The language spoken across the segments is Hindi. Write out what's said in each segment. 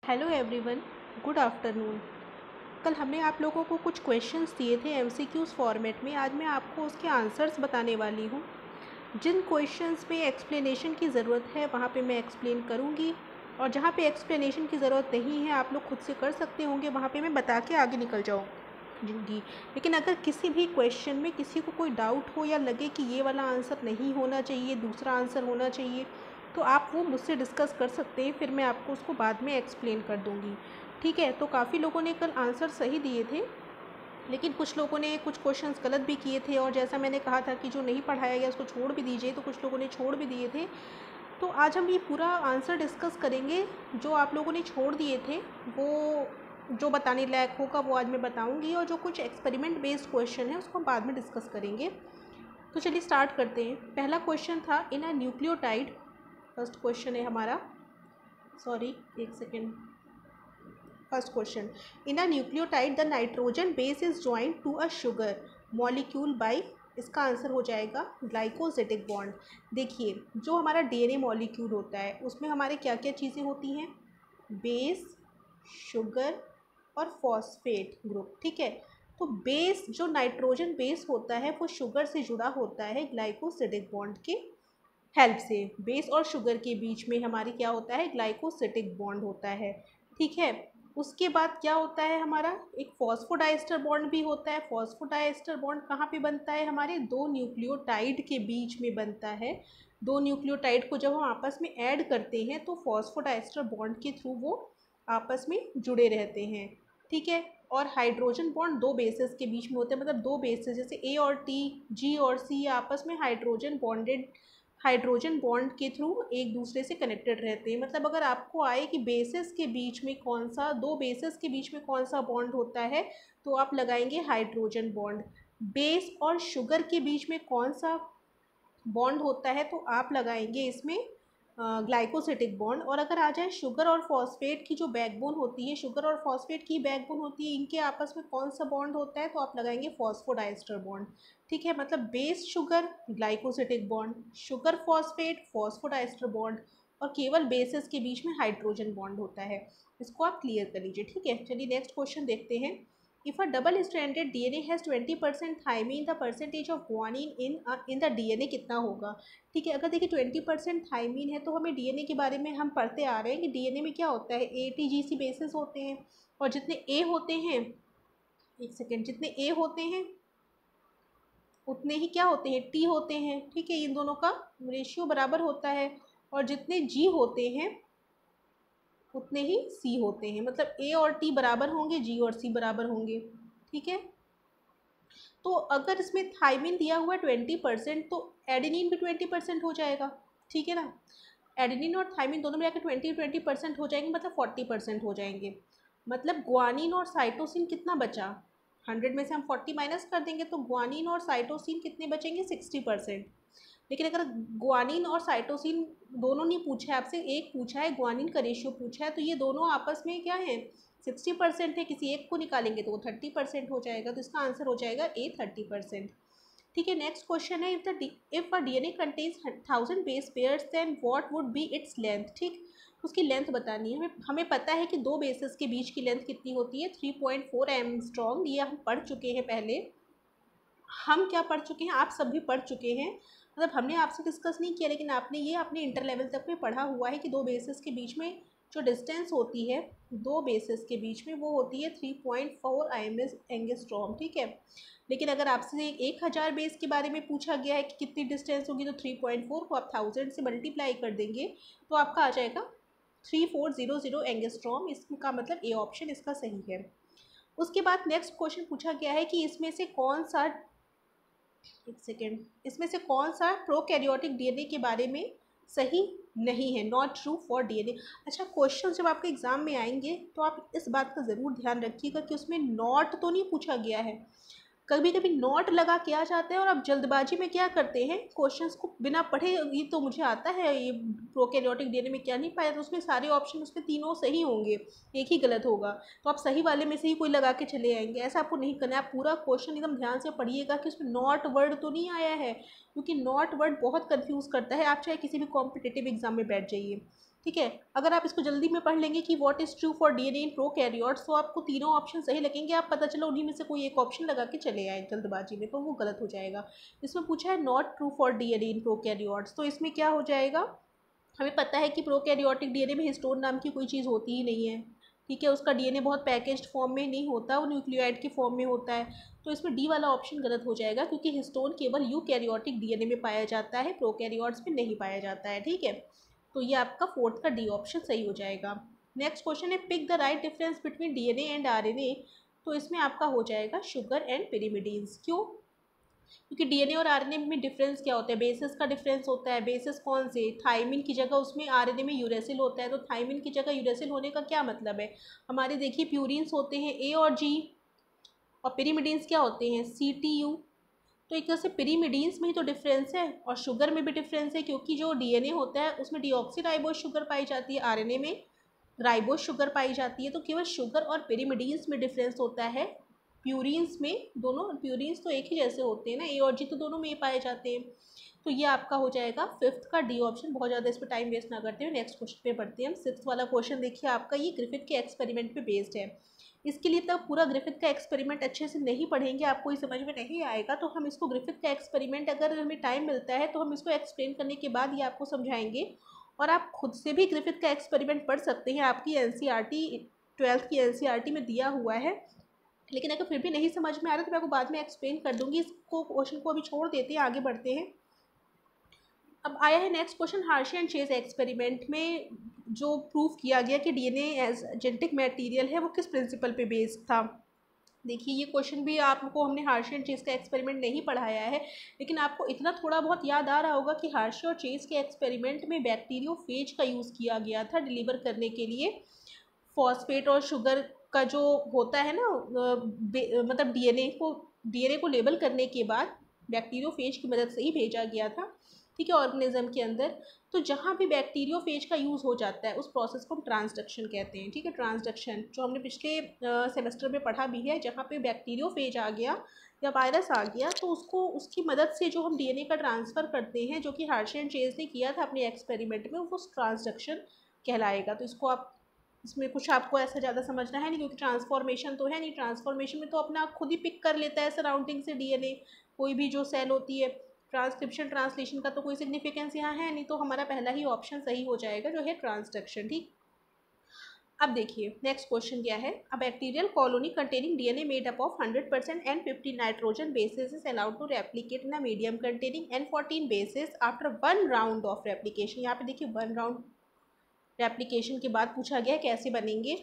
Hello everyone, good afternoon. कल हमने आप लोगों को कुछ क्वेश्चंस दिए थे एमसीक्यूज़ फॉर्मेट में। आज मैं आपको उसके आंसर्स बताने वाली हूँ। जिन क्वेश्चंस में एक्सप्लेनेशन की ज़रूरत है वहाँ पे मैं एक्सप्लेन करूँगी, और जहाँ पे एक्सप्लेनेशन की ज़रूरत नहीं है, आप लोग खुद से कर सकते होंगे, वहाँ पे मैं बता के आगे निकल जाऊँगी। लेकिन अगर किसी भी क्वेश्चन में किसी को कोई डाउट हो या लगे कि ये वाला आंसर नहीं होना चाहिए, दूसरा आंसर होना चाहिए, तो आप वो मुझसे डिस्कस कर सकते हैं, फिर मैं आपको उसको बाद में एक्सप्लेन कर दूँगी। ठीक है। तो काफ़ी लोगों ने कल आंसर सही दिए थे, लेकिन कुछ लोगों ने कुछ क्वेश्चंस गलत भी किए थे, और जैसा मैंने कहा था कि जो नहीं पढ़ाया गया उसको छोड़ भी दीजिए, तो कुछ लोगों ने छोड़ भी दिए थे। तो आज हम ये पूरा आंसर डिस्कस करेंगे। जो आप लोगों ने छोड़ दिए थे वो जो बताने लायक होगा वो आज मैं बताऊंगी, और जो कुछ एक्सपेरिमेंट बेस्ड क्वेश्चन है उसको हम बाद में डिस्कस करेंगे। तो चलिए स्टार्ट करते हैं। पहला क्वेश्चन था in a nucleotide. First question है हमारा, सॉरी एक second. First question, in a nucleotide the nitrogen base is joint to a sugar molecule by, इसका आंसर हो जाएगा ग्लाइकोसिटिक बॉन्ड। देखिए, जो हमारा डीएनए मॉलिक्यूल होता है उसमें हमारे क्या क्या चीज़ें होती हैं? बेस, शुगर और फॉस्फेट ग्रुप। ठीक है। तो बेस, जो नाइट्रोजन बेस होता है वो शुगर से जुड़ा होता है ग्लाइकोसिटिक बॉन्ड के हेल्प से। बेस और शुगर के बीच में हमारी क्या होता है? ग्लाइकोसिटिक बॉन्ड होता है। ठीक है। उसके बाद क्या होता है हमारा? एक फॉस्फोडाइस्टर बॉन्ड भी होता है। फॉस्फोडाइस्टर बॉन्ड कहाँ पे बनता है? हमारे दो न्यूक्लियोटाइड के बीच में बनता है। दो न्यूक्लियोटाइड को जब हम आपस में ऐड करते हैं तो फॉस्फोडाइस्टर बॉन्ड के थ्रू वो आपस में जुड़े रहते हैं। ठीक है। और हाइड्रोजन बॉन्ड दो बेसेस के बीच में होते हैं, मतलब दो बेसेस जैसे ए और टी, जी और सी आपस में हाइड्रोजन बॉन्ड के थ्रू एक दूसरे से कनेक्टेड रहते हैं। मतलब अगर आपको आए कि बेसिस के बीच में कौन सा, दो बेसिस के बीच में कौन सा बॉन्ड होता है, तो आप लगाएंगे हाइड्रोजन बॉन्ड। बेस और शुगर के बीच में कौन सा बॉन्ड होता है, तो आप लगाएंगे इसमें ग्लाइकोसिटिक बॉन्ड। और अगर आ जाए शुगर और फॉस्फेट की जो बैकबोन होती है, शुगर और फॉस्फेट की बैकबोन होती है, इनके आपस में कौन सा बॉन्ड होता है, तो आप लगाएंगे फॉस्फोडाइस्टर बॉन्ड। ठीक है। मतलब base sugar glycosidic bond, sugar phosphate phosphodiester bond, और केवल बेसिस के बीच में हाइड्रोजन बॉन्ड होता है। इसको आप क्लियर कर लीजिए। ठीक है। चलिए नेक्स्ट क्वेश्चन देखते हैं। If a double-stranded DNA has 20% thymine, the percentage of guanine in the DNA कितना होगा? ठीक है। अगर देखिए 20% थाइमीन है, तो हमें डीएनए के बारे में हम पढ़ते आ रहे हैं कि डीएनए में क्या होता है, एटीजीसी बेसिस होते हैं, और जितने ए होते हैं, एक सेकेंड, जितने ए होते हैं उतने ही क्या होते हैं, टी होते हैं। ठीक है। इन दोनों का रेशियो बराबर होता है, और जितने जी होते हैं उतने ही सी होते हैं। मतलब ए और टी बराबर होंगे, जी और सी बराबर होंगे। ठीक है। तो अगर इसमें थाइमिन दिया हुआ है 20%, तो एडेनिन भी 20% हो जाएगा। ठीक है ना। एडेनिन और थाइमिन दोनों मिलाकर 20-20% हो जाएंगे, मतलब 40% हो जाएंगे। मतलब ग्वानिन और साइटोसिन कितना बचा? 100 में से हम 40 माइनस कर देंगे, तो ग्वानिन और साइटोसिन कितने बचेंगे? 60%। लेकिन अगर ग्वानिन और साइटोसिन दोनों नहीं पूछा है आपसे, एक पूछा है, ग्वानिन का रेशियो पूछा है, तो ये दोनों आपस में क्या है? 60% है। किसी एक को निकालेंगे तो वो 30% हो जाएगा, तो इसका आंसर हो जाएगा ए 30%। ठीक है। नेक्स्ट क्वेश्चन है, if a DNA contains 1000 base pairs then what would be its length. ठीक। उसकी लेंथ बतानी है हमें। हमें पता है कि दो बेसेस के बीच की लेंथ कितनी होती है? 3.4 एंगस्ट्रॉम। ये हम पढ़ चुके हैं पहले। हम क्या पढ़ चुके हैं, आप सब भी पढ़ चुके हैं। मतलब हमने आपसे डिस्कस नहीं किया, लेकिन आपने ये अपने इंटर लेवल तक में पढ़ा हुआ है कि दो बेसिस के बीच में जो डिस्टेंस होती है दो बेसिस के बीच में, वो होती है 3.4 एंगस्ट्रॉम। ठीक है। लेकिन अगर आपसे 1000 बेस के बारे में पूछा गया है कि कितनी डिस्टेंस होगी, तो 3.4 को आप 1000 से मल्टीप्लाई कर देंगे, तो आपका आ जाएगा 3400 एंगस्ट्रॉम। इसका मतलब ए ऑप्शन इसका सही है। उसके बाद नेक्स्ट क्वेश्चन पूछा गया है कि इसमें से कौन सा, एक सेकेंड, इसमें से कौन सा प्रोकैरियोटिक डीएनए के बारे में सही नहीं है, नॉट ट्रू फॉर डीएनए। अच्छा, क्वेश्चन जब आपके एग्जाम में आएंगे तो आप इस बात का ज़रूर ध्यान रखिएगा कि उसमें नॉट तो नहीं पूछा गया है। कभी कभी नोट लगा के आ जाते हैं, और आप जल्दबाजी में क्या करते हैं, क्वेश्चंस को बिना पढ़े, ये तो मुझे आता है, ये प्रोकैरियोटिक डीएनए में क्या नहीं पाया, तो उसमें सारे ऑप्शन, उसमें तीनों सही होंगे, एक ही गलत होगा, तो आप सही वाले में से ही कोई लगा के चले आएंगे। ऐसा आपको नहीं करना है। आप पूरा क्वेश्चन एकदम ध्यान से पढ़िएगा कि उसमें नॉट वर्ड तो नहीं आया है, क्योंकि नॉट वर्ड बहुत कन्फ्यूज़ करता है। आप चाहे किसी भी कॉम्पिटिटिव एग्जाम में बैठ जाइए, ठीक है। अगर आप इसको जल्दी में पढ़ लेंगे कि what is true for DNA in prokaryotes, तो आपको तीनों ऑप्शन सही लगेंगे, आप पता चलो उन्हीं में से कोई एक ऑप्शन लगा के चले आए जल्दबाजी में, तो वो गलत हो जाएगा। इसमें पूछा है not true for DNA in prokaryotes, तो इसमें क्या हो जाएगा, हमें पता है कि प्रोकैरियोटिक डीएनए में हिस्टोन नाम की कोई चीज़ होती ही नहीं है। ठीक है, उसका डीएनए बहुत पैकेज्ड फॉर्म में नहीं होता, वो न्यूक्लियोइड के फॉर्म में होता है। तो इसमें डी वाला ऑप्शन गलत हो जाएगा, क्योंकि हिस्टोन केवल यूकैरियोटिक डीएनए में पाया जाता है, प्रोकैरियोट्स में नहीं पाया जाता है। ठीक है, तो ये आपका फोर्थ का डी ऑप्शन सही हो जाएगा। नेक्स्ट क्वेश्चन है pick the right difference between DNA and RNA, तो इसमें आपका हो जाएगा शुगर एंड पिरिमिडीन्स। क्यों? क्योंकि डीएनए और आरएनए में डिफरेंस क्या होता है, बेसिस का डिफरेंस होता है। बेसिस कौन से, थाइमिन की जगह उसमें आरएनए में यूरेसिल होता है, तो थाइमिन की जगह यूरेसिल होने का क्या मतलब है, हमारे देखिए प्यूरिन्स होते हैं ए और जी, और पिरिमिडीन्स क्या होते हैं सी टी यू। तो एक तरह से पिरिमिडीन्स में ही तो डिफरेंस है, और शुगर में भी डिफरेंस है, क्योंकि जो डीएनए होता है उसमें डीऑक्सीराइबोज शुगर पाई जाती है, आरएनए में राइबोज शुगर पाई जाती है। तो केवल शुगर और पिरिमिडीन्स में डिफरेंस होता है, प्यूरिन्स में, दोनों प्यूरिन्स तो एक ही जैसे होते हैं ना, ए और जी तो दोनों में ही पाए जाते हैं। तो ये आपका हो जाएगा फिफ्थ का डी ऑप्शन। बहुत ज़्यादा इस पर टाइम वेस्ट ना करते हुए नेक्स्ट क्वेश्चन पे बढ़ते हैं हम। सिक्स्थ वाला क्वेश्चन देखिए आपका, ये ग्रिफिथ के एक्सपेरिमेंट पे बेस्ड है। इसके लिए तब पूरा ग्रिफिथ का एक्सपेरिमेंट अच्छे से नहीं पढ़ेंगे, आपको ये समझ में नहीं आएगा, तो हम इसको ग्रिफिथ का एक्सपेरिमेंट, अगर हमें टाइम मिलता है तो हम इसको एक्सप्लेन करने के बाद ये आपको समझाएंगे, और आप खुद से भी ग्रिफिथ का एक्सपेरिमेंट पढ़ सकते हैं। आपकी एनसीईआरटी 12th की एनसीईआरटी में दिया हुआ है, लेकिन अगर फिर भी नहीं समझ में आ रहा तो मैं आपको बाद में एक्सप्लेन कर दूंगी। इसको क्वेश्चन को अभी छोड़ देते हैं, आगे बढ़ते हैं। अब आया है next question, Hershey and Chase experiment में जो प्रूव किया गया कि डीएनए एज जेनेटिक मटेरियल है, वो किस प्रिंसिपल पे बेस्ड था। देखिए ये क्वेश्चन भी आपको हमने हार्शी एंड चेज का एक्सपेरिमेंट नहीं पढ़ाया है, लेकिन आपको इतना थोड़ा बहुत याद आ रहा होगा कि हार्शी और चेज के एक्सपेरिमेंट में बैक्टीरियोफेज का यूज़ किया गया था डिलीवर करने के लिए फॉस्फेट और शुगर का जो होता है ना, मतलब डीएनए को लेबल करने के बाद बैक्टीरियोफेज की मदद से ही भेजा गया था। ठीक है, ऑर्गेनिज्म के अंदर। तो जहाँ भी बैक्टीरियोफेज का यूज़ हो जाता है उस प्रोसेस को हम ट्रांसडक्शन कहते हैं। ठीक है, ट्रांसडक्शन जो हमने पिछले सेमेस्टर में पढ़ा भी है, जहाँ पे बैक्टीरियोफेज आ गया या वायरस आ गया, तो उसको उसकी मदद से जो हम डीएनए का ट्रांसफ़र करते हैं, जो कि हार्शी एंड चेज ने किया था अपने एक्सपेरिमेंट में, वो ट्रांसडक्शन कहलाएगा। तो इसको आप, इसमें कुछ आपको ऐसा ज़्यादा समझना है नहीं, क्योंकि ट्रांसफॉर्मेशन तो है नहीं। ट्रांसफॉर्मेशन में तो अपना खुद ही पिक कर लेता है सराउंडिंग से डीएनए, कोई भी जो सेल होती है। ट्रांसक्रिप्शन ट्रांसलेशन का तो कोई सिग्निफिकेंस यहाँ है नहीं, तो हमारा पहला ही ऑप्शन सही हो जाएगा, जो है ट्रांसडक्शन। ठीक, अब देखिए नेक्स्ट क्वेश्चन क्या है, a bacterial colony containing DNA made up of 100% N15 nitrogen bases is allowed to replicate in a medium containing N14 bases after 1 round of replication. यहाँ पे देखिए 1 राउंड रेप्लिकेशन के बाद पूछा गया कैसे बनेंगे।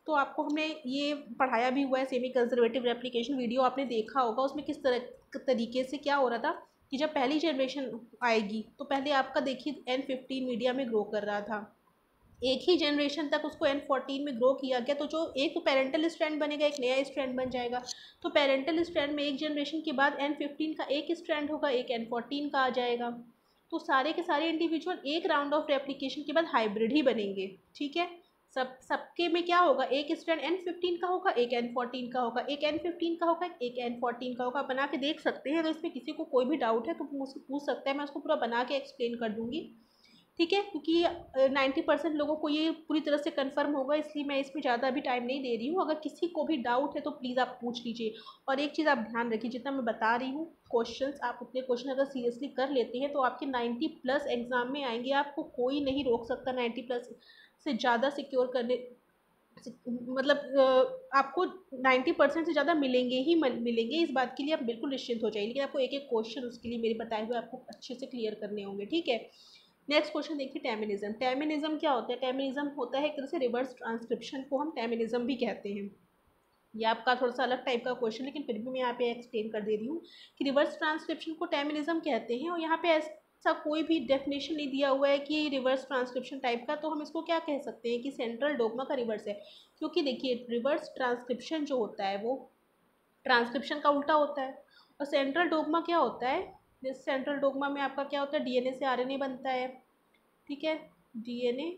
तो आपको हमने ये पढ़ाया भी हुआ है, सेमी कंजर्वेटिव रेप्लिकेशन वीडियो आपने देखा होगा, उसमें किस तरीके से क्या हो रहा था कि जब पहली जनरेशन आएगी तो पहले आपका देखिए N15 मीडिया में ग्रो कर रहा था, एक ही जनरेशन तक उसको N14 में ग्रो किया गया, तो जो एक तो पेरेंटल स्ट्रैंड बनेगा, एक नया स्ट्रैंड बन जाएगा। तो पेरेंटल स्ट्रैंड में एक जनरेशन के बाद N15 का एक स्ट्रैंड होगा, एक N14 का आ जाएगा। तो सारे के सारे इंडिविजुअल एक राउंड ऑफ रेप्लिकेशन के बाद हाइब्रिड ही बनेंगे। ठीक है, सबके में क्या होगा, एक स्ट्रैंड N15 का होगा, एक N14 का होगा, एक N15 का होगा, एक N14 का होगा। बना के देख सकते हैं, अगर इसमें किसी को कोई भी डाउट है तो मुझसे पूछ सकता है, मैं उसको पूरा बना के एक्सप्लेन कर दूंगी। ठीक है, क्योंकि 90% लोगों को ये पूरी तरह से कंफर्म होगा, इसलिए मैं इसमें ज़्यादा अभी टाइम नहीं दे रही हूँ। अगर किसी को भी डाउट है तो प्लीज़ आप पूछ लीजिए। और एक चीज़ आप ध्यान रखिए, जितना मैं बता रही हूँ क्वेश्चंस, आप उतने क्वेश्चन अगर सीरियसली कर लेते हैं तो आपके 90+ एग्जाम में आएंगे, आपको कोई नहीं रोक सकता 90+ से ज़्यादा सिक्योर करने, मतलब आपको 90% से ज़्यादा मिलेंगे ही मिलेंगे, इस बात के लिए आप बिल्कुल निश्चिंत हो जाइए। लेकिन आपको एक एक क्वेश्चन उसके लिए मेरे बताए हुए आपको अच्छे से क्लियर करने होंगे। ठीक है, नेक्स्ट क्वेश्चन देखिए, टैमिनिज्म। टैमिनिज्म क्या होता है, टैमिनिज्म होता है एक तरह से रिवर्स ट्रांसक्रिप्शन को हम टैमिनिज्म भी कहते हैं। ये आपका थोड़ा सा अलग टाइप का क्वेश्चन, लेकिन फिर भी मैं यहाँ पे एक्सप्लेन कर दे रही हूँ कि रिवर्स ट्रांसक्रिप्शन को टैमिनिज्म कहते हैं। और यहाँ पे ऐसा कोई भी डेफिनेशन नहीं दिया हुआ है कि रिवर्स ट्रांसक्रिप्शन टाइप का, तो हम इसको क्या कह सकते हैं कि सेंट्रल डोगमा का रिवर्स है। क्योंकि देखिए रिवर्स ट्रांसक्रिप्शन जो होता है वो ट्रांसक्रिप्शन का उल्टा होता है, और सेंट्रल डोगमा क्या होता है, जिस सेंट्रल डोगमा में आपका क्या होता है, डीएनए से आरएनए बनता है। ठीक है, डीएनए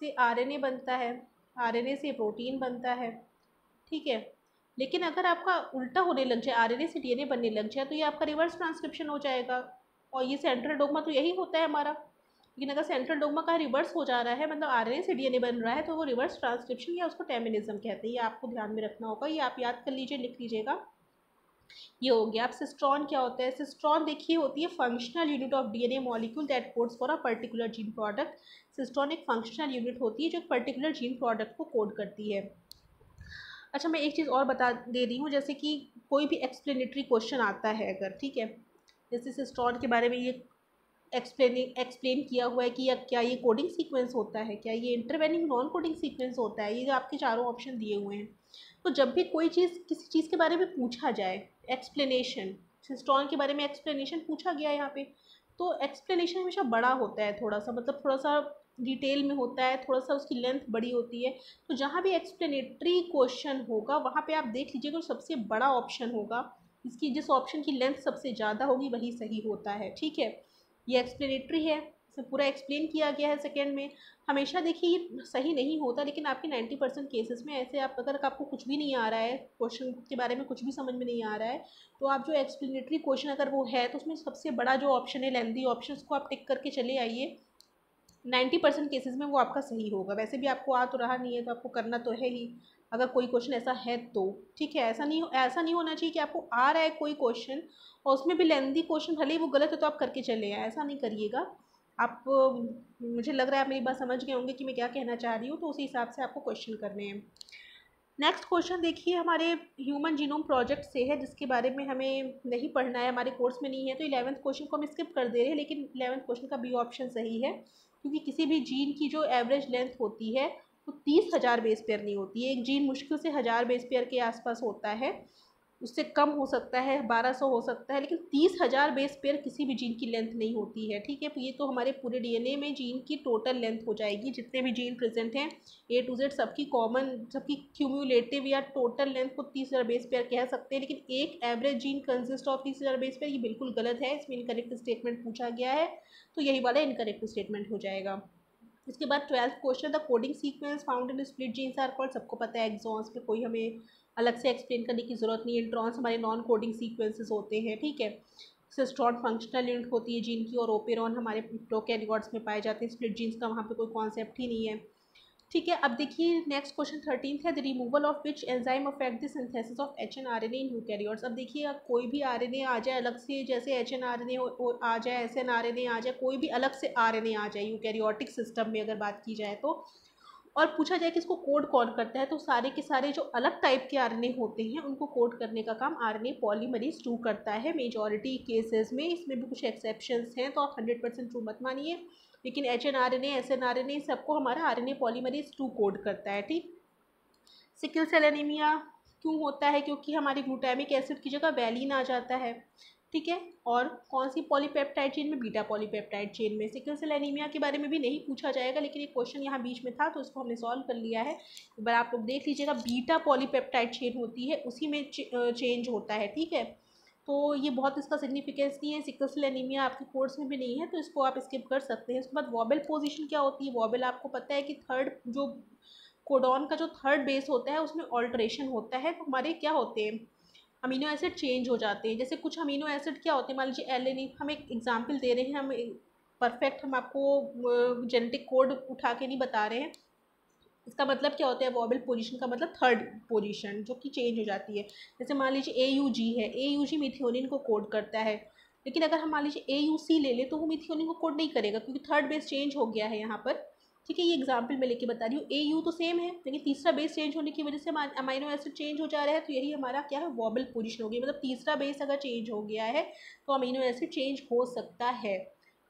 से आरएनए बनता है, आरएनए से प्रोटीन बनता है। ठीक है, लेकिन अगर आपका उल्टा होने लग जाए, आरएनए से डीएनए बनने लग जाए, तो ये आपका रिवर्स ट्रांसक्रिप्शन हो जाएगा। और ये सेंट्रल डोगमा तो यही होता है हमारा। लेकिन अगर सेंट्रल डोग्मा का रिवर्स हो जा रहा है, मतलब आरएनए से डीएनए बन रहा है, तो वो रिवर्स ट्रांसक्रिप्शन या उसको टेमिनिज्म कहते हैं। ये आपको ध्यान में रखना होगा, ये आप याद कर लीजिए, लिख लीजिएगा। ये हो गया। अब सिस्ट्रॉन क्या होता है? सिस्ट्रॉन देखिए होती है functional unit of DNA molecule that codes for a particular gene product. Cistron एक फंक्शनल यूनिट होती है जो एक पर्टिकुलर जीन प्रोडक्ट को कोड करती है। अच्छा, मैं एक चीज़ और बता दे रही हूँ, जैसे कि कोई भी एक्सप्लेनेटरी क्वेश्चन आता है अगर, ठीक है, जैसे सिस्ट्रॉन के बारे में ये एक्सप्लेन किया हुआ है कि या क्या ये कोडिंग सीक्वेंस होता है, क्या ये इंटरवेनिंग नॉन कोडिंग सीक्वेंस होता है, ये जो आपके चारों ऑप्शन दिए हुए हैं। तो जब भी कोई चीज़ किसी चीज़ के बारे में पूछा जाए, एक्सप्लेनेशन, सिस्ट्रॉन के बारे में एक्सप्लेनेशन पूछा गया यहाँ पे, तो एक्सप्लेनेशन हमेशा बड़ा होता है, थोड़ा सा, मतलब थोड़ा सा डिटेल में होता है, थोड़ा सा उसकी लेंथ बड़ी होती है। तो जहाँ भी एक्सप्लेनेटरी क्वेश्चन होगा वहाँ पे आप देख लीजिएगा सबसे बड़ा ऑप्शन होगा, इसकी जिस ऑप्शन की लेंथ सबसे ज़्यादा होगी वही सही होता है, ठीक है। ये एक्सप्लेनेटरी है, इसे पूरा एक्सप्लेन किया गया है सेकेंड में। हमेशा देखिए ये सही नहीं होता, लेकिन आपके 90% केसेस में ऐसे, आप अगर आपको कुछ भी नहीं आ रहा है, क्वेश्चन के बारे में कुछ भी समझ में नहीं आ रहा है, तो आप जो एक्सप्लेनेटरी क्वेश्चन अगर वो है तो उसमें सबसे बड़ा जो ऑप्शन है, लेंदी ऑप्शन, उसको आप टिक करके चले आइए। 90% केसेस में वो आपका सही होगा। वैसे भी आपको आ तो रहा नहीं है तो आपको करना तो है ही, अगर कोई क्वेश्चन ऐसा है तो, ठीक है। ऐसा नहीं होना चाहिए कि आपको आ रहा है कोई क्वेश्चन और उसमें भी लेंदी क्वेश्चन, भले ही वो गलत है तो आप करके चले आए, ऐसा नहीं करिएगा आप। मुझे लग रहा है आप मेरी बात समझ गए होंगे कि मैं क्या कहना चाह रही हूँ, तो उसी हिसाब से आपको क्वेश्चन करने हैं। नेक्स्ट क्वेश्चन देखिए हमारे ह्यूमन जीनोम प्रोजेक्ट से है, जिसके बारे में हमें नहीं पढ़ना है, हमारे कोर्स में नहीं है, तो 11th क्वेश्चन को हम स्किप कर दे रहे हैं, लेकिन 11th क्वेश्चन का बी ऑप्शन सही है, क्योंकि किसी भी जीन की जो एवरेज लेंथ होती है वो 30,000 बेस पेयर नहीं होती है। एक जीन मुश्किल से 1000 बेस पेयर के आसपास होता है, उससे कम हो सकता है, 1200 हो सकता है, लेकिन 30,000 बेस पेयर किसी भी जीन की लेंथ नहीं होती है, ठीक है। तो ये तो हमारे पूरे डीएनए में जीन की टोटल लेंथ हो जाएगी, जितने भी जीन प्रेजेंट हैं ए टू जेड, सबकी कॉमन, सबकी क्यूम्यूलेटिव या टोटल लेंथ को 30,000 बेस पेयर कह सकते हैं। लेकिन एक average gene consist of 30,000 base pair, ये बिल्कुल गलत है, इसमें इनकरेक्ट स्टेटमेंट पूछा गया है, तो यही वाला इनकरेक्ट स्टेटमेंट हो जाएगा। इसके बाद 12th question, the coding sequence found in split genes are called. सबको पता है एक्सॉन्स पे कोई हमें अलग से एक्सप्लेन करने की ज़रूरत नहीं है, इंट्रॉन्स हमारे नॉन कोडिंग सीक्वेंसेस होते हैं, ठीक है। सिस्ट्रॉन फंक्शनल यूनिट होती है जीन की, और ओपेरॉन हमारे प्रोकैरियोट्स में पाए जाते हैं, स्प्लिट जीन्स का वहाँ पे कोई कॉन्सेप्ट ही नहीं है, ठीक है। अब देखिए नेक्स्ट क्वेश्चन 13th है, the removal of which enzyme affect the synthesis of HNRNA in eukaryotes. अब देखिए अब कोई भी RNA आ जाए अलग से, जैसे HNRNA आ जाए, SNRNA आ जाए, कोई भी अलग से RNA आ जाए यूकैरियोटिक सिस्टम में अगर बात की जाए तो, और पूछा जाए कि इसको कोड कौन करता है, तो सारे के सारे जो अलग टाइप के RNA होते हैं उनको कोड करने का काम RNA पॉलीमरेज 2 करता है मेजॉरिटी केसेस में। इसमें भी कुछ एक्सेप्शंस हैं, तो आप 100% ट्रू मत मानिए, लेकिन HNRNA SNRNA सबको हमारा RNA पॉलीमरेज 2 कोड करता है, ठीक। सिकल सेल एनीमिया क्यों होता है? क्योंकि हमारी ग्लूटामिक एसिड की जगह वैलिन आ जाता है, ठीक है। और कौन सी पॉलीपेप्टाइड चेन में? बीटा पॉलीपेप्टाइड चेन में। सिकल सेल एनीमिया के बारे में भी नहीं पूछा जाएगा, लेकिन एक क्वेश्चन यहाँ बीच में था तो इसको हमने सॉल्व कर लिया है, एक बार आप लोग देख लीजिएगा। बीटा पॉलीपेप्टाइड चेन होती है, उसी में चेंज होता है, ठीक है। तो ये बहुत इसका सिग्निफिकेंस नहीं है, सिकल सेल एनीमिया आपके कोर्स में भी नहीं है, तो इसको आप स्किप कर सकते हैं। उसके बाद वॉबल पोजीशन क्या होती है? वॉबल आपको पता है कि थर्ड जो कोडॉन का जो थर्ड बेस होता है उसमें ऑल्ट्रेशन होता है, तो हमारे क्या होते हैं, अमीनो एसिड चेंज हो जाते हैं। जैसे कुछ अमीनो एसिड क्या होते हैं, मान लीजिए एलेनिन, हम एक एग्जांपल दे रहे हैं, हम परफेक्ट, हम आपको जेनेटिक कोड उठा के नहीं बता रहे हैं। इसका मतलब क्या होता है? वॉबल पोजीशन का मतलब थर्ड पोजीशन जो कि चेंज हो जाती है। जैसे मान लीजिए AUG है, AUG मिथियोनिन को कोड करता है, लेकिन अगर हम मान लीजिए AUC ले ले तो वो मिथियोनिन को कोड नहीं करेगा, क्योंकि थर्ड बेस चेंज हो गया है यहाँ पर, ठीक है। ये एग्जाम्पल मैं लेके बता रही हूँ। AU तो सेम है, लेकिन तीसरा बेस चेंज होने की वजह से अमाइनो एसिड चेंज हो जा रहा है, तो यही हमारा क्या है? वॉबल पोजीशन हो गई। मतलब तीसरा बेस अगर चेंज हो गया है तो अमीनो एसिड चेंज हो सकता है,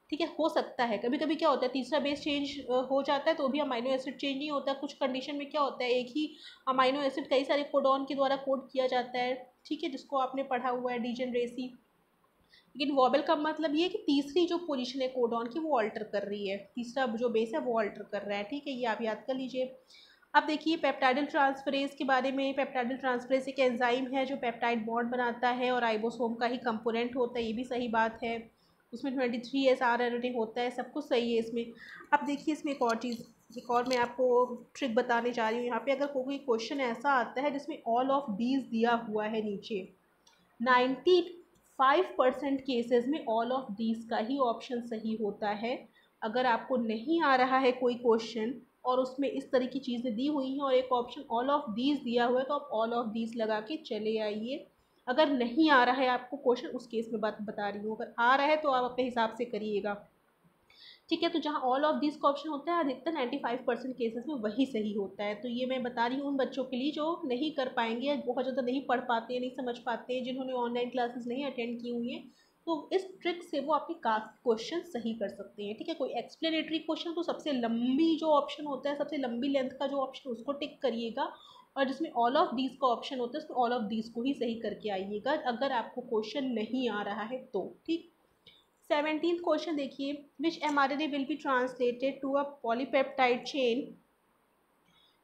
ठीक है, हो सकता है। कभी कभी क्या होता है, तीसरा बेस चेंज हो जाता है तो भी अमाइनो एसिड चेंज नहीं होता। कुछ कंडीशन में क्या होता है, एक ही अमाइनो एसिड कई सारे कोडॉन के द्वारा कोड किया जाता है, ठीक है, जिसको आपने पढ़ा हुआ है, डीजेनरेसी। लेकिन वॉबल का मतलब ये है कि तीसरी जो पोजीशन है कोडॉन की वो ऑल्टर कर रही है, तीसरा जो बेस है वो ऑल्टर कर रहा है, ठीक है, ये आप याद कर लीजिए। अब देखिए पेप्टाइडल ट्रांसफरेज के बारे में। पेप्टाइडल ट्रांसफरेज एक एंजाइम है जो पेप्टाइड बॉन्ड बनाता है और राइबोसोम का ही कंपोनेंट होता है, ये भी सही बात है। उसमें 23S RNA होता है, सब कुछ सही है इसमें। अब देखिए इसमें एक और चीज़, एक और मैं आपको ट्रिक बताने जा रही हूँ यहाँ पे। अगर कोई क्वेश्चन ऐसा आता है जिसमें ऑल ऑफ दीज दिया हुआ है नीचे, 95% केसेस में ऑल ऑफ दीज का ही ऑप्शन सही होता है। अगर आपको नहीं आ रहा है कोई क्वेश्चन और उसमें इस तरह की चीज़ें दी हुई हैं और एक ऑप्शन ऑल ऑफ दीज दिया हुआ है, तो आप ऑल ऑफ दीज लगा के चले आइए। अगर नहीं आ रहा है आपको क्वेश्चन, उस केस में बात बता रही हूँ, अगर आ रहा है तो आप अपने हिसाब से करिएगा, ठीक है। तो जहाँ ऑल ऑफ दिस का ऑप्शन होता है, अधिकतर 95% केसेस में वही सही होता है। तो ये मैं बता रही हूँ उन बच्चों के लिए जो नहीं कर पाएंगे या बहुत ज़्यादा नहीं पढ़ पाते हैं, नहीं समझ पाते हैं, जिन्होंने ऑनलाइन क्लासेस नहीं अटेंड की हुई हैं, तो इस ट्रिक से वो अपने काफ़ी क्वेश्चन सही कर सकते हैं, ठीक है। कोई एक्सप्लेनेटरी क्वेश्चन तो सबसे लंबी जो ऑप्शन होता है, सबसे लंबी लेंथ का जो ऑप्शन, उसको टिक करिएगा, और जिसमें ऑल ऑफ दीज का ऑप्शन होता है उसमें ऑल ऑफ दीज को ही सही करके आइएगा, अगर आपको क्वेश्चन नहीं आ रहा है तो, ठीक। 17th क्वेश्चन देखिए, which mRNA will be translated to a polypeptide chain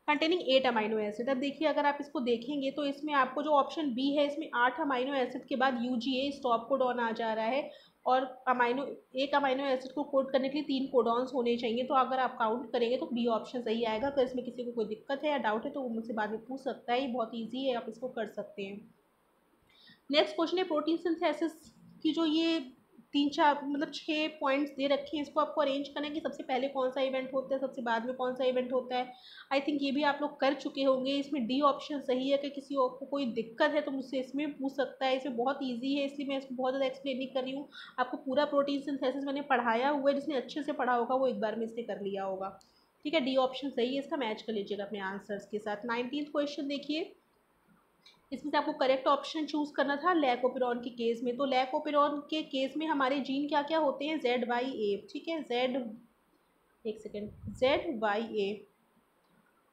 containing 8 amino acid. अब देखिए अगर आप इसको देखेंगे तो इसमें आपको जो ऑप्शन बी है, इसमें 8 अमाइनो एसिड के बाद UGA स्टॉप कोडॉन आ जा रहा है, और एक अमाइनो एसिड को कोड करने के लिए 3 कोडॉन्स होने चाहिए। तो अगर आप काउंट करेंगे तो बी ऑप्शन सही आएगा। अगर इसमें किसी को कोई दिक्कत है या डाउट है तो वो मुझसे बाद में पूछ सकता है, ये बहुत ईजी है, आप इसको कर सकते हैं। नेक्स्ट क्वेश्चन है प्रोटीन सिंथेसिस की, जो ये 3-4 मतलब 6 पॉइंट्स दे रखे हैं, इसको आपको अरेंज करना है कि सबसे पहले कौन सा इवेंट होता है, सबसे बाद में कौन सा इवेंट होता है। आई थिंक ये भी आप लोग कर चुके होंगे। इसमें डी ऑप्शन सही है, कि किसी और को कोई दिक्कत है तो मुझसे इसमें पूछ सकता है। इसमें बहुत ईजी है, इसलिए मैं इसको बहुत ज़्यादा एक्सप्लेन नहीं कर रही हूँ। आपको पूरा प्रोटीन सिंथेसिस मैंने पढ़ाया हुआ है, जिसने अच्छे से पढ़ा होगा वो एक बार में इसने कर लिया होगा, ठीक है। डी ऑप्शन सही है, इसका मैच कर लीजिएगा अपने आंसर्स के साथ। 19th क्वेश्चन देखिए, इसमें से आपको करेक्ट ऑप्शन चूज करना था लैकोपिरॉन के केस में। तो लैकोपिरॉन के केस में हमारे जीन क्या क्या होते हैं, ZYA, ठीक है, ZYA,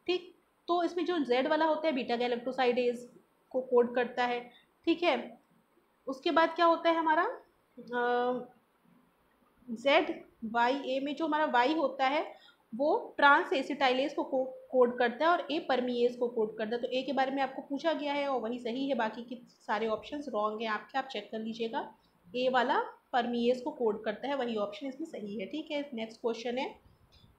ठीक। तो इसमें जो Z वाला होता है बीटा गैलेक्टोसाइडेज को कोड करता है, ठीक है। उसके बाद क्या होता है हमारा ZYA में जो हमारा Y होता है वो ट्रांस एसिटाइलेज को कोड करता है, और ए परमीएज को कोड करता है। तो ए के बारे में आपको पूछा गया है और वही सही है, बाकी के सारे ऑप्शंस रॉन्ग हैं आपके, आप चेक कर लीजिएगा। ए वाला परमीएज को कोड करता है, वही ऑप्शन इसमें सही है, ठीक है। नेक्स्ट क्वेश्चन है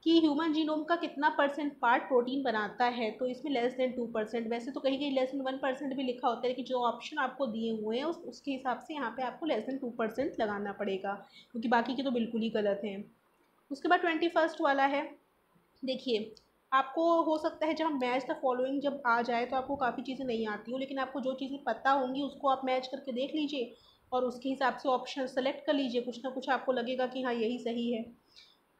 कि ह्यूमन जीनोम का कितना % पार्ट प्रोटीन बनाता है। तो इसमें <2%। वैसे तो कहीं कहीं <1% भी लिखा होता है, लेकिन जो ऑप्शन आपको दिए हुए हैं उसके हिसाब से यहाँ पे आपको <2% लगाना पड़ेगा, क्योंकि बाकी के तो बिल्कुल ही गलत हैं। उसके बाद 21st वाला है, देखिए आपको हो सकता है जब हम मैच द फॉलोइंग जब आ जाए तो आपको काफ़ी चीज़ें नहीं आती हो, लेकिन आपको जो चीज़ें पता होंगी उसको आप मैच करके देख लीजिए और उसके हिसाब से ऑप्शन सेलेक्ट कर लीजिए। कुछ ना कुछ आपको लगेगा कि हाँ यही सही है।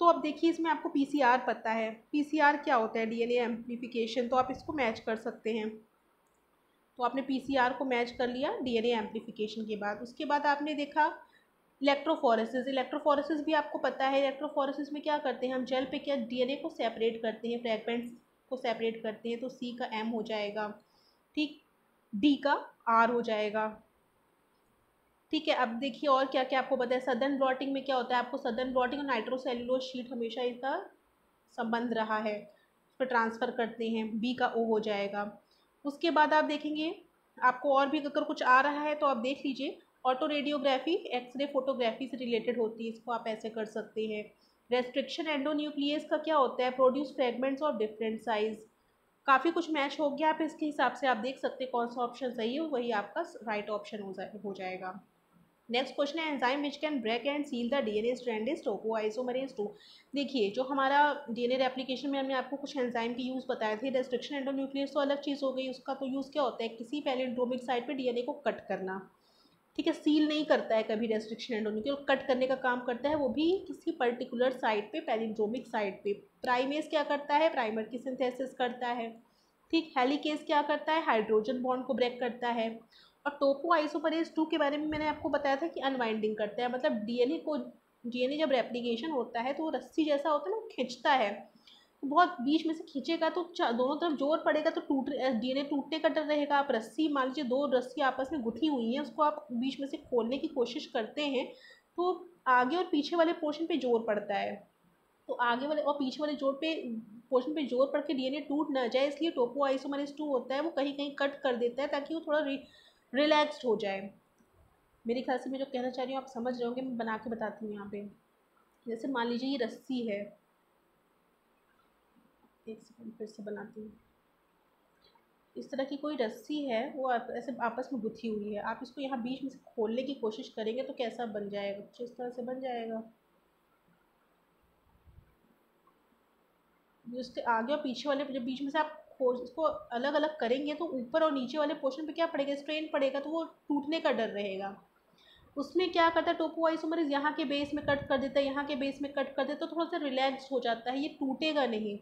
तो अब देखिए इसमें आपको PCR पता है, PCR क्या होता है, DNA एम्प्लीफिकेशन, तो आप इसको मैच कर सकते हैं। तो आपने PCR को मैच कर लिया DNA एम्प्लीफिकेशन के बाद। उसके बाद आपने देखा इलेक्ट्रोफोरेसिस। इलेक्ट्रोफोरेसिस भी आपको पता है, इलेक्ट्रोफोरेसिस में क्या करते हैं हम, जेल पे क्या DNA को सेपरेट करते हैं, फ्रैगमेंट्स को सेपरेट करते हैं। तो C का M हो जाएगा, ठीक, D का R हो जाएगा, ठीक है। अब देखिए और क्या क्या आपको पता है। सदर्न ब्लॉटिंग में क्या होता है, आपको सदर्न ब्लॉटिंग और नाइट्रोसेल्युलोज शीट हमेशा इसका संबंध रहा है, उस पर ट्रांसफ़र करते हैं, बी का ओ हो जाएगा। उसके बाद आप देखेंगे आपको और भी अगर कुछ आ रहा है तो आप देख लीजिए। ऑटो रेडियोग्राफी एक्सरे फोटोग्राफी से रिलेटेड होती है, इसको आप ऐसे कर सकते हैं। रेस्ट्रिक्शन एंडोन्यूक्लियस का क्या होता है, produce fragments of different size. काफ़ी कुछ मैच हो गया, आप इसके हिसाब से आप देख सकते हैं कौन सा ऑप्शन सही है, वही आपका राइट ऑप्शन हो जाएगा। नेक्स्ट क्वेश्चन है enzyme which can break and seal the DNA strand is topoisomerase 2। देखिए जो हमारा DNA रेप्लिकेशन में हमने आपको कुछ एंजाइम की यूज़ बताए थे। रेस्ट्रिक्शन एंडोन्यूक्लियस तो अलग चीज़ हो गई, उसका तो यूज़ क्या होता है, किसी पैलिंड्रोमिक साइट पे DNA को कट करना, ठीक है। सील नहीं करता है कभी रेस्ट्रिक्शन एंडोन्यूक्लियस, कट करने का काम करता है, वो भी किसी पर्टिकुलर साइट पे, पैलिंड्रोमिक साइट पे। प्राइमेज क्या करता है, प्राइमर की सिंथेसिस करता है, ठीक। हेलिकेज क्या करता है, हाइड्रोजन बॉन्ड को ब्रेक करता है। और टोपो आइसोपरेज 2 के बारे में मैंने आपको बताया था कि अनवाइंडिंग करता है, मतलब DNA जब रेप्लिकेशन होता है तो वो रस्सी जैसा होता है ना, खींचता है, तो बहुत बीच में से खींचेगा तो दोनों तरफ जोर पड़ेगा तो DNA टूटने का डर रहेगा। आप रस्सी मान लीजिए, 2 रस्सी आपस में गुथी हुई हैं, उसको आप बीच में से खोलने की कोशिश करते हैं तो आगे और पीछे वाले पोर्शन पे जोर पड़ता है, तो आगे वाले और पीछे वाले जोड़ पे पोर्शन पे जोर पड़ के DNA टूट ना जाए, इसलिए टोपो आइसोमरेज 2 होता है, वो कहीं कहीं कट कर देता है ताकि वो थोड़ा रिलैक्स्ड हो जाए। मेरे ख्याल से मैं जो कहना चाह रही हूँ आप समझ रहे होंगे, मैं बना के बताती हूँ यहाँ पे। जैसे मान लीजिए ये रस्सी है, एक सेकंड फिर से बनाती हूँ। इस तरह की कोई रस्सी है, वो ऐसे आपस में गुथी हुई है, आप इसको यहाँ बीच में से खोलने की कोशिश करेंगे तो कैसा बन जाएगा, कुछ इस तरह से बन जाएगा। उसके आगे और पीछे वाले जब बीच में से आप इसको अलग अलग करेंगे तो ऊपर और नीचे वाले पोर्शन पे क्या पड़ेगा, स्ट्रेन पड़ेगा, तो वो टूटने का डर रहेगा। उसमें क्या करता है टोपो आइसोमरेज, यहाँ के बेस में कट कर देता है, यहाँ के बेस में कट कर देता है, तो थोड़ा सा रिलैक्स हो जाता है, ये टूटेगा नहीं।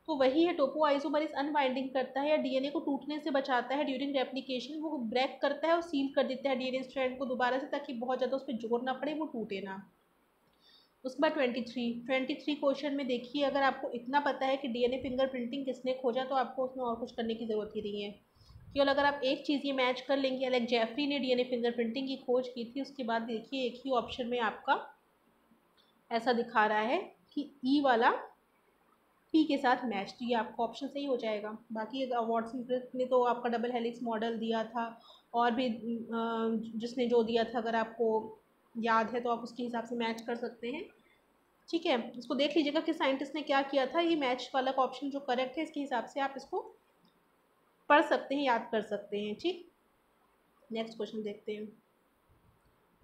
तो वही है, टोपो आइसोमरेज अनबाइंडिंग करता है या डीएनए को टूटने से बचाता है ड्यूरिंग रेप्लिकेशन। वो ब्रेक करता है और सील कर देता है डीएनए स्ट्रैंड को दोबारा से, ताकि बहुत ज़्यादा उस पर जोर ना पड़े, वो टूटे ना। उसके बाद 23 क्वेश्चन में देखिए, अगर आपको इतना पता है कि डीएनए फिंगरप्रिंटिंग किसने खोजा, तो आपको उसमें और कुछ करने की ज़रूरत ही नहीं है। केवल अगर आप एक चीज़ ये मैच कर लेंगे, अलेक्स जेफरी ने डीएनए फिंगरप्रिंटिंग की खोज की थी, उसके बाद देखिए एक ही ऑप्शन में आपका ऐसा दिखा रहा है कि ई वाला पी के साथ मैच, तो ये आपका ऑप्शन सही हो जाएगा। बाकी वॉटसन ने तो आपका डबल हेलिक्स मॉडल दिया था, और भी जिसने जो दिया था, अगर आपको याद है तो आप उसके हिसाब से मैच कर सकते हैं। ठीक है, इसको देख लीजिएगा कि साइंटिस्ट ने क्या किया था। ये मैच वाला का ऑप्शन जो करेक्ट है, इसके हिसाब से आप इसको पढ़ सकते हैं, याद कर सकते हैं। ठीक, नेक्स्ट क्वेश्चन देखते हैं।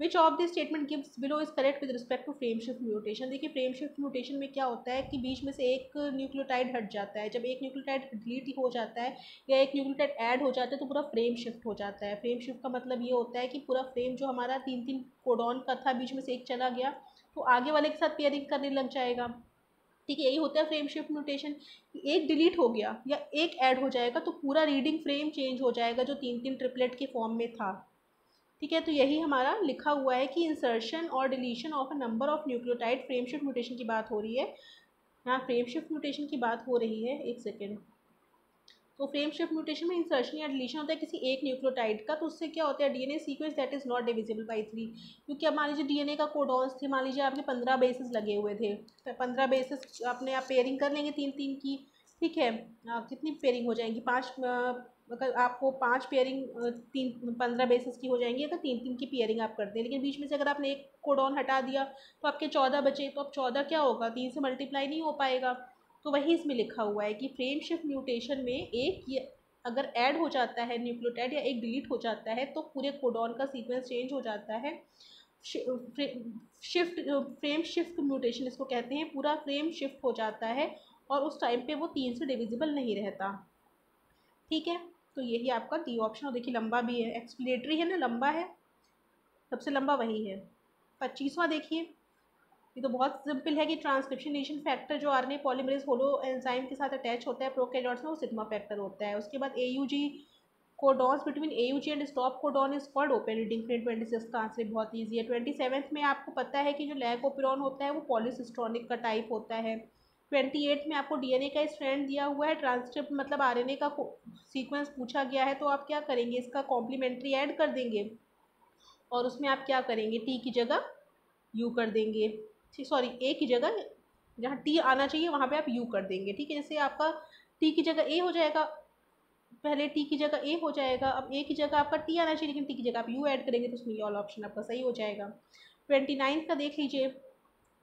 Which of this statement gives below is correct with respect to frame shift mutation. देखिए, फ्रेम शिफ्ट म्यूटेशन में क्या होता है कि बीच में से एक न्यूक्लियोटाइड हट जाता है। जब एक न्यूक्लियोटाइड डिलीट हो जाता है या एक न्यूक्लियोटाइड ऐड हो जाता है, तो पूरा फ्रेम शिफ्ट हो जाता है। फ्रेम शिफ्ट का मतलब ये होता है कि पूरा फ्रेम जो हमारा 3 कोडॉन का था, बीच में से एक चला गया, तो आगे वाले के साथ पेयरिंग करने लग जाएगा। ठीक है, यही होता है फ्रेम शिफ्ट म्यूटेशन। एक डिलीट हो गया या एक ऐड हो जाएगा, तो पूरा रीडिंग फ्रेम चेंज हो जाएगा जो 3 ट्रिपलेट के फॉर्म में था। ठीक है, तो यही हमारा लिखा हुआ है कि इंसर्शन और deletion of a number of nucleotide, frame shift mutation की बात हो रही है। यहाँ फ्रेम शिफ्ट म्यूटेशन की बात हो रही है, एक सेकेंड। तो फ्रेम शिफ्ट म्यूटेशन में इंसर्शन या डिलीशन होता है किसी एक न्यूक्लियोटाइड का, तो उससे क्या होता है, DNA sequence that is not divisible by 3। क्योंकि अब मान लीजिए डीएनए का कोडॉन्स थे, मान लीजिए आपके 15 बेसिस लगे हुए थे, तो 15 बेसिस अपने आप पेयरिंग कर लेंगे 3 3 की। ठीक है, कितनी पेयरिंग हो जाएंगी, 5, अगर आपको 5 पेयरिंग 15 बेसिस की हो जाएंगी, अगर 3 3 की पेयरिंग आप करते हैं। लेकिन बीच में से अगर आपने एक कोडॉन हटा दिया तो आपके 14 बचे, तो अब 14 क्या होगा, 3 से मल्टीप्लाई नहीं हो पाएगा। तो वही इसमें लिखा हुआ है कि फ्रेम शिफ्ट म्यूटेशन में एक ये अगर ऐड हो जाता है न्यूक्लियोटाइड या एक डिलीट हो जाता है, तो पूरे कोडॉन का सीक्वेंस चेंज हो जाता है। शिफ्ट फ्रेम शिफ्ट म्यूटेशन इसको कहते हैं, पूरा फ्रेम शिफ्ट हो जाता है और उस टाइम पे वो 3 से डिविजिबल नहीं रहता। ठीक है, तो यही आपका डी ऑप्शन। और देखिए लंबा भी है, एक्सप्लेटरी है ना, लंबा है, सबसे लंबा वही है। 25वां देखिए, ये तो बहुत सिंपल है कि ट्रांसक्रिप्शनेशन फैक्टर जो आरएनए पॉलीमरेज होलो एंजाइम के साथ अटैच होता है प्रोकैरियोट्स में, वो सिग्मा फैक्टर होता है। उसके बाद AUG codons between AUG and stop codon is called open reading frame. 26 का आंसर बहुत ईजी है। 27 में आपको पता है कि जो लैकोपिरॉन होता है वो पॉलीसिस्ट्रॉनिक का टाइप होता है। 28 में आपको डीएनए का स्ट्रैंड दिया हुआ है, ट्रांसक्रिप्ट मतलब आरएनए का सीक्वेंस पूछा गया है, तो आप क्या करेंगे, इसका कॉम्प्लीमेंट्री ऐड कर देंगे और उसमें आप क्या करेंगे, टी की जगह यू कर देंगे। ठीक, सॉरी, ए की जगह जहाँ टी आना चाहिए वहाँ पे आप यू कर देंगे। ठीक है, जैसे आपका टी की जगह ए हो जाएगा, पहले टी की जगह ए हो जाएगा, अब ए की जगह आपका टी आना चाहिए लेकिन टी की जगह आप यू ऐड करेंगे, तो उसमें ये वाला ऑप्शन आपका सही हो जाएगा। 29 का देख लीजिए,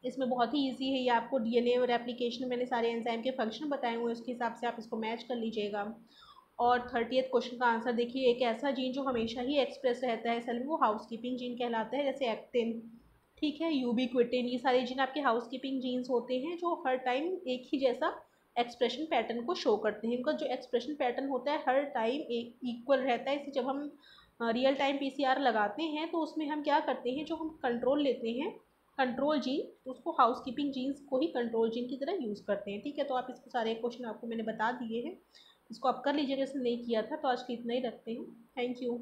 इसमें बहुत ही ईजी है, ये आपको डीएनए और एप्लीकेशन में मैंने सारे एंजाइम के फंक्शन बताए हुए हैं, उसके हिसाब से आप इसको मैच कर लीजिएगा। और 30th क्वेश्चन का आंसर देखिए, एक ऐसा जीन जो हमेशा ही एक्सप्रेस रहता है सेल में, वो हाउसकीपिंग जीन कहलाता है, जैसे एक्टिन, ठीक है, यूबिक्विटिन, ये सारे जीन आपके हाउसकीपिंग जीन्स होते हैं जो हर टाइम एक ही जैसा एक्सप्रेशन पैटर्न को शो करते हैं। इनका जो एक्सप्रेशन पैटर्न होता है हर टाइम एक इक्वल रहता है। इसे जब हम रियल टाइम पीसीआर लगाते हैं तो उसमें हम क्या करते हैं, जो हम कंट्रोल लेते हैं कंट्रोल जीन, तो उसको हाउसकीपिंग जीन्स को ही कंट्रोल जीन की तरह यूज़ करते हैं। ठीक है, तो आप इसको सारे क्वेश्चन आपको मैंने बता दिए हैं, इसको आप कर लीजिएगा, इसने नहीं किया था तो आज के इतना ही रखते हैं। Thank you.